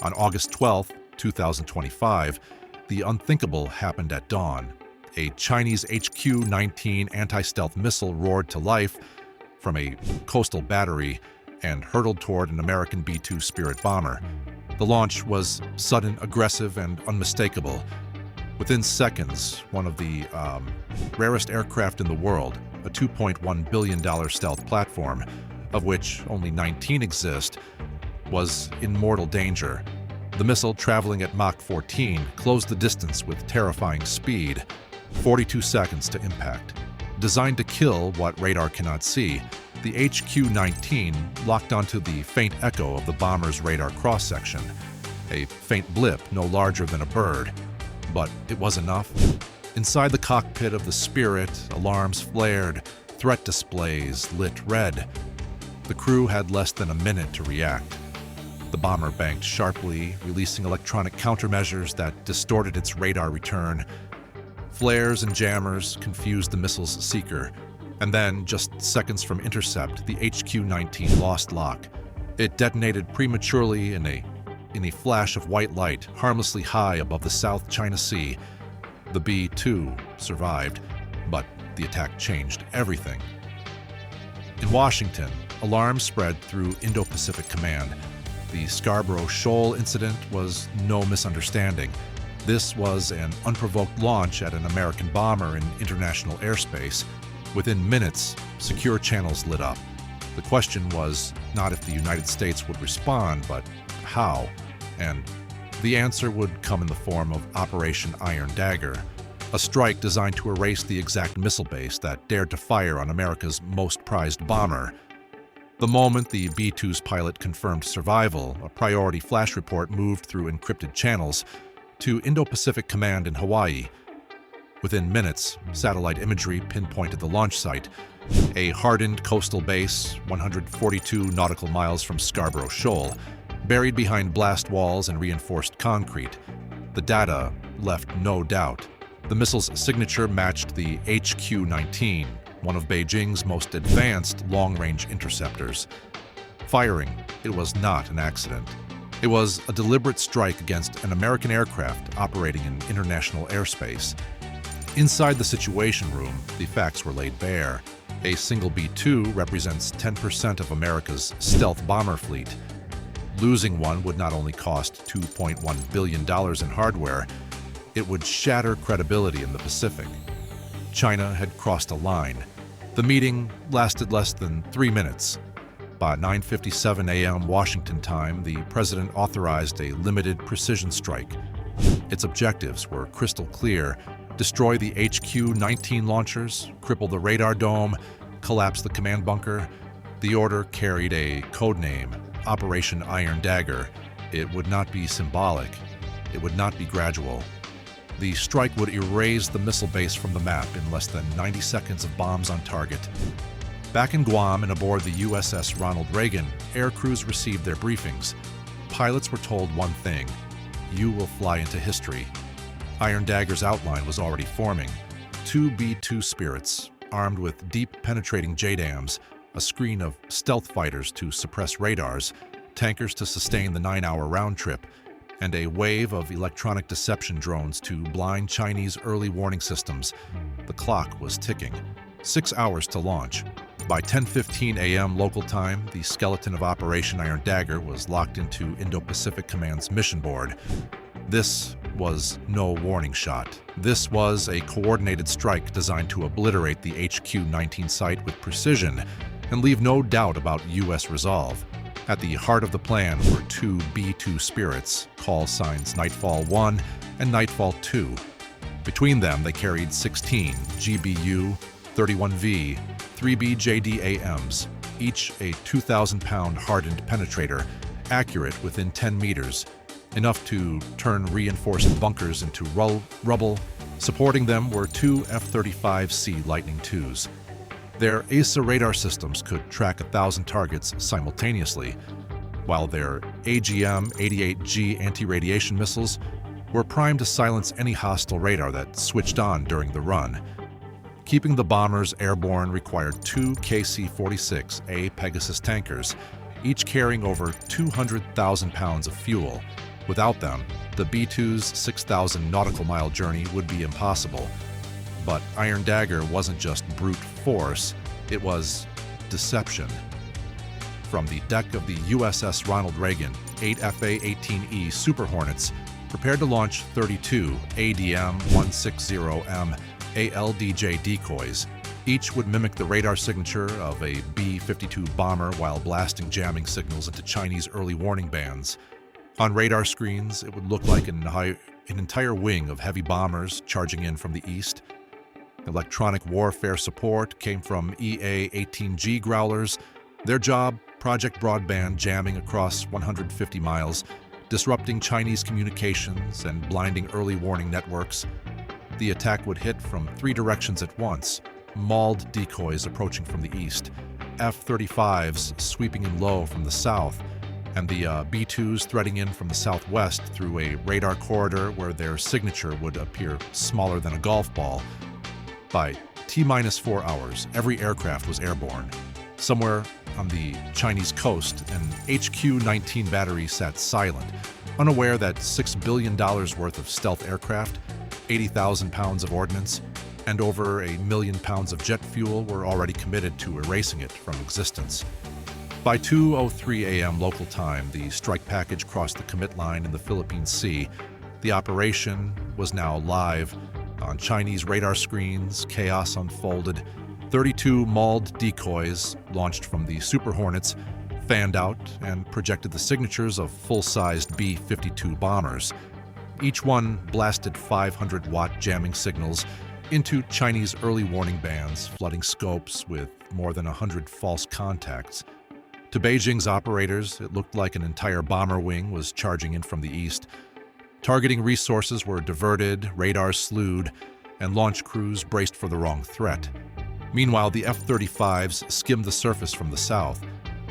On August 12, 2025, the unthinkable happened at dawn. A Chinese HQ-19 anti-stealth missile roared to life from a coastal battery and hurtled toward an American B-2 Spirit bomber. The launch was sudden, aggressive, and unmistakable. Within seconds, one of the rarest aircraft in the world, a $2.1 billion stealth platform, of which only 19 exist, was in mortal danger. The missile, traveling at Mach 14, closed the distance with terrifying speed, 42 seconds to impact. Designed to kill what radar cannot see, the HQ-19 locked onto the faint echo of the bomber's radar cross-section, a faint blip no larger than a bird. But it was enough. Inside the cockpit of the Spirit, alarms flared, threat displays lit red. The crew had less than a minute to react. The bomber banked sharply, releasing electronic countermeasures that distorted its radar return. Flares and jammers confused the missile's seeker, and then, just seconds from intercept, the HQ-19 lost lock. It detonated prematurely in a flash of white light, harmlessly high above the South China Sea. The B-2 survived, but the attack changed everything. In Washington, alarms spread through Indo-Pacific Command. The Scarborough Shoal incident was no misunderstanding. This was an unprovoked launch at an American bomber in international airspace. Within minutes, secure channels lit up. The question was not if the United States would respond, but how. And the answer would come in the form of Operation Iron Dagger, a strike designed to erase the exact missile base that dared to fire on America's most prized bomber. The moment the B-2's pilot confirmed survival, a priority flash report moved through encrypted channels to Indo-Pacific Command in Hawaii. Within minutes, satellite imagery pinpointed the launch site, a hardened coastal base 142 nautical miles from Scarborough Shoal, buried behind blast walls and reinforced concrete. The data left no doubt. The missile's signature matched the HQ-19, one of Beijing's most advanced long-range interceptors. Firing, it was not an accident. It was a deliberate strike against an American aircraft operating in international airspace. Inside the Situation Room, the facts were laid bare. A single B-2 represents 10% of America's stealth bomber fleet. Losing one would not only cost $2.1 billion in hardware, it would shatter credibility in the Pacific. China had crossed a line. The meeting lasted less than 3 minutes. By 9:57 a.m. Washington time, the president authorized a limited precision strike. Its objectives were crystal clear: destroy the HQ-19 launchers, cripple the radar dome, collapse the command bunker. The order carried a code name, Operation Iron Dagger. It would not be symbolic. It would not be gradual. The strike would erase the missile base from the map in less than 90 seconds of bombs on target. Back in Guam and aboard the USS Ronald Reagan, air crews received their briefings. Pilots were told one thing: you will fly into history. Iron Dagger's outline was already forming. 2 B-2 Spirits, armed with deep penetrating JDAMs, a screen of stealth fighters to suppress radars, tankers to sustain the 9-hour round trip, and a wave of electronic deception drones to blind Chinese early warning systems. The clock was ticking. 6 hours to launch. By 10:15 a.m. local time, the skeleton of Operation Iron Dagger was locked into Indo-Pacific Command's mission board. This was no warning shot. This was a coordinated strike designed to obliterate the HQ-19 site with precision and leave no doubt about U.S. resolve. At the heart of the plan were 2 B-2 Spirits, call signs Nightfall 1 and Nightfall 2. Between them, they carried 16 GBU, 31V, 3B JDAMs, each a 2,000-pound hardened penetrator, accurate within 10 meters, enough to turn reinforced bunkers into rubble. Supporting them were 2 F-35C Lightning IIs. Their AESA radar systems could track 1,000 targets simultaneously, while their AGM-88G anti-radiation missiles were primed to silence any hostile radar that switched on during the run. Keeping the bombers airborne required 2 KC-46A Pegasus tankers, each carrying over 200,000 pounds of fuel. Without them, the B-2's 6,000 nautical mile journey would be impossible. But Iron Dagger wasn't just brute force, it was deception. From the deck of the USS Ronald Reagan, 8 FA-18E Super Hornets prepared to launch 32 ADM-160M ALDJ decoys. Each would mimic the radar signature of a B-52 bomber while blasting jamming signals into Chinese early warning bands. On radar screens, it would look like an entire wing of heavy bombers charging in from the east. Electronic warfare support came from EA-18G Growlers. Their job, Project Broadband jamming across 150 miles, disrupting Chinese communications and blinding early warning networks. The attack would hit from 3 directions at once, mauled decoys approaching from the east, F-35s sweeping in low from the south, and the B-2s threading in from the southwest through a radar corridor where their signature would appear smaller than a golf ball. By T-4 hours, every aircraft was airborne. Somewhere on the Chinese coast, an HQ-19 battery sat silent, unaware that $6 billion worth of stealth aircraft, 80,000 pounds of ordnance, and over 1 million pounds of jet fuel were already committed to erasing it from existence. By 2:03 a.m. local time, the strike package crossed the commit line in the Philippine Sea. The operation was now live. On Chinese radar screens, chaos unfolded. 32 mauled decoys, launched from the Super Hornets, fanned out and projected the signatures of full-sized B-52 bombers. Each one blasted 500-watt jamming signals into Chinese early warning bands, flooding scopes with more than 100 false contacts. To Beijing's operators, it looked like an entire bomber wing was charging in from the east. Targeting resources were diverted, radars slewed, and launch crews braced for the wrong threat. Meanwhile, the F-35s skimmed the surface from the south.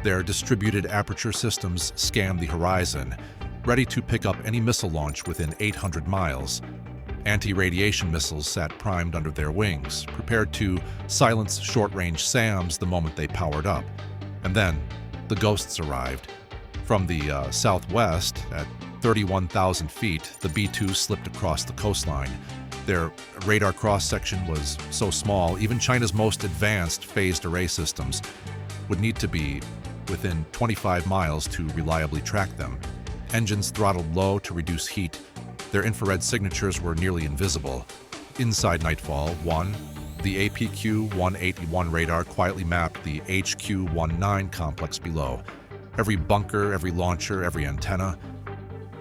Their distributed aperture systems scanned the horizon, ready to pick up any missile launch within 800 miles. Anti-radiation missiles sat primed under their wings, prepared to silence short-range SAMs the moment they powered up. And then, the ghosts arrived. From the southwest, at 31,000 feet, the B-2 slipped across the coastline. Their radar cross-section was so small, even China's most advanced phased array systems would need to be within 25 miles to reliably track them. Engines throttled low to reduce heat. Their infrared signatures were nearly invisible. Inside Nightfall 1, the APQ-181 radar quietly mapped the HQ-19 complex below. Every bunker, every launcher, every antenna.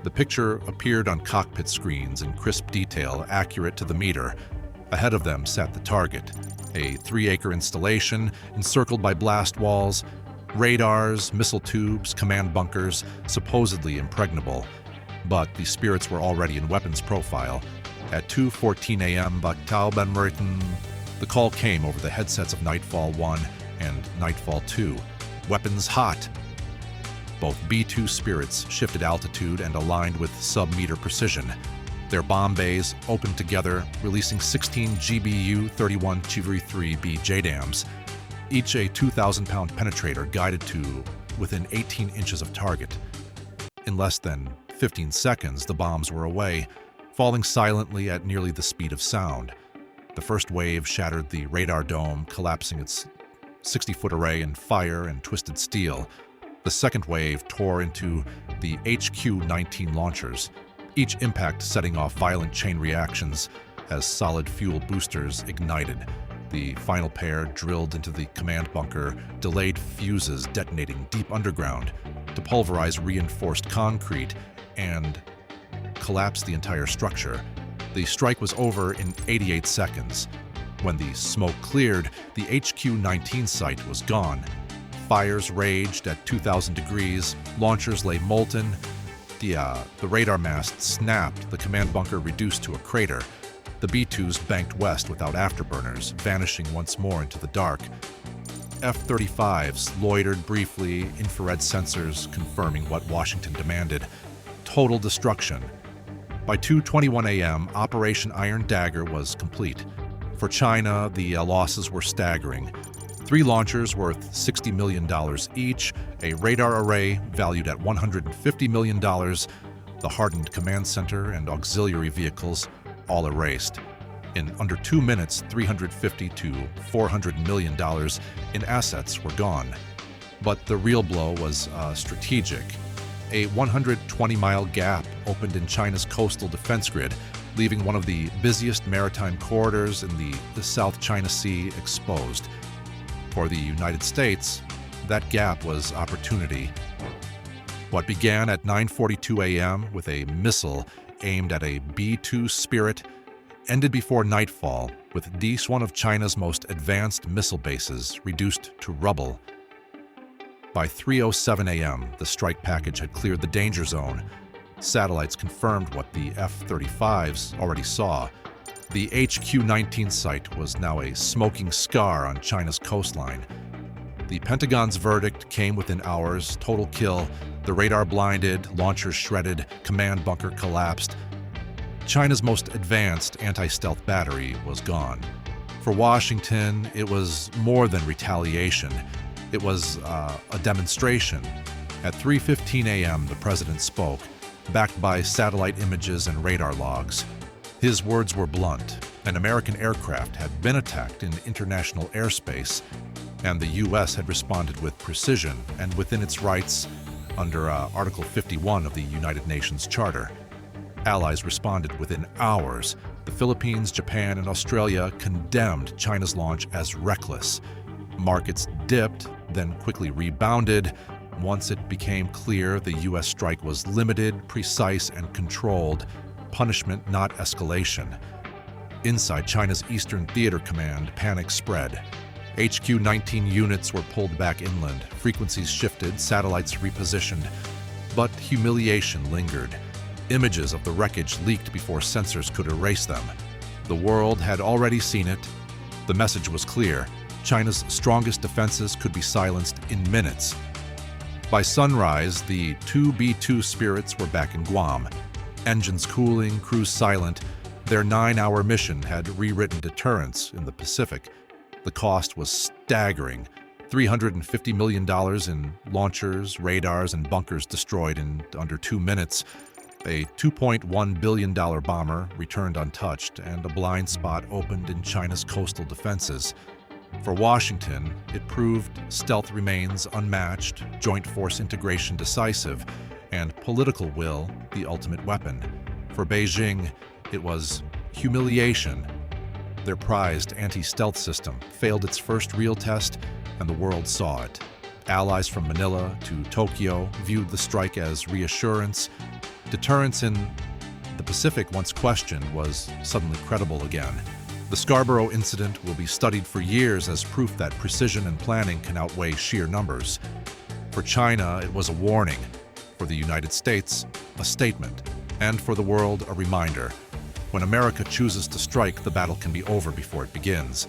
The picture appeared on cockpit screens in crisp detail, accurate to the meter. Ahead of them sat the target, a 3-acre installation encircled by blast walls, radars, missile tubes, command bunkers, supposedly impregnable. But the spirits were already in weapons profile. At 2:14 a.m. Baktaubenmerten, the call came over the headsets of Nightfall 1 and Nightfall 2. Weapons hot! Both B-2 spirits shifted altitude and aligned with sub-meter precision. Their bomb bays opened together, releasing 16 GBU-31 Chivalry 3B JDAMs, each a 2,000-pound penetrator guided to within 18 inches of target. In less than 15 seconds, the bombs were away, falling silently at nearly the speed of sound. The first wave shattered the radar dome, collapsing its 60-foot array in fire and twisted steel. The second wave tore into the HQ-19 launchers, each impact setting off violent chain reactions as solid fuel boosters ignited. The final pair drilled into the command bunker, delayed fuses detonating deep underground to pulverize reinforced concrete and collapse the entire structure. The strike was over in 88 seconds. When the smoke cleared, the HQ-19 site was gone. Fires raged at 2,000 degrees, launchers lay molten, the radar mast snapped, the command bunker reduced to a crater. The B-2s banked west without afterburners, vanishing once more into the dark. F-35s loitered briefly, infrared sensors confirming what Washington demanded: total destruction. By 2:21 a.m., Operation Iron Dagger was complete. For China, the losses were staggering. 3 launchers worth $60 million each, a radar array valued at $150 million, the hardened command center and auxiliary vehicles all erased. In under 2 minutes, $350 to $400 million in assets were gone. But the real blow was strategic. A 120-mile gap opened in China's coastal defense grid, leaving one of the busiest maritime corridors in the South China Sea exposed. For the United States, that gap was opportunity. What began at 9:42 a.m. with a missile aimed at a B-2 Spirit ended before nightfall with Dees, one of China's most advanced missile bases, reduced to rubble. By 3:07 a.m., the strike package had cleared the danger zone. Satellites confirmed what the F-35s already saw. The HQ-19 site was now a smoking scar on China's coastline. The Pentagon's verdict came within hours: total kill, the radar blinded, launchers shredded, command bunker collapsed. China's most advanced anti-stealth battery was gone. For Washington, it was more than retaliation. It was a demonstration. At 3:15 a.m., the president spoke, backed by satellite images and radar logs. His words were blunt. An American aircraft had been attacked in international airspace, and the U.S. had responded with precision and within its rights under Article 51 of the United Nations Charter. Allies responded within hours. The Philippines, Japan, and Australia condemned China's launch as reckless. Markets dipped, then quickly rebounded. Once it became clear the U.S. strike was limited, precise, and controlled, punishment, not escalation. Inside China's Eastern Theater Command, panic spread. HQ-19 units were pulled back inland, frequencies shifted, satellites repositioned. But humiliation lingered. Images of the wreckage leaked before sensors could erase them. The world had already seen it. The message was clear. China's strongest defenses could be silenced in minutes. By sunrise, the two B-2 Spirits were back in Guam. Engines cooling, crews silent. Their 9-hour mission had rewritten Deterrence in the Pacific. The cost was staggering. $350 million in launchers, radars, and bunkers destroyed in under 2 minutes. A $2.1 billion bomber returned untouched, and a blind spot opened in China's coastal defenses. For Washington, it proved stealth remains unmatched, joint force integration decisive, and political will the ultimate weapon. For Beijing, it was humiliation. Their prized anti-stealth system failed its first real test, and the world saw it. Allies from Manila to Tokyo viewed the strike as reassurance. Deterrence in the Pacific, once questioned, was suddenly credible again. The Scarborough incident will be studied for years as proof that precision and planning can outweigh sheer numbers. For China, it was a warning. For the United States, a statement. And for the world, a reminder. When America chooses to strike, the battle can be over before it begins.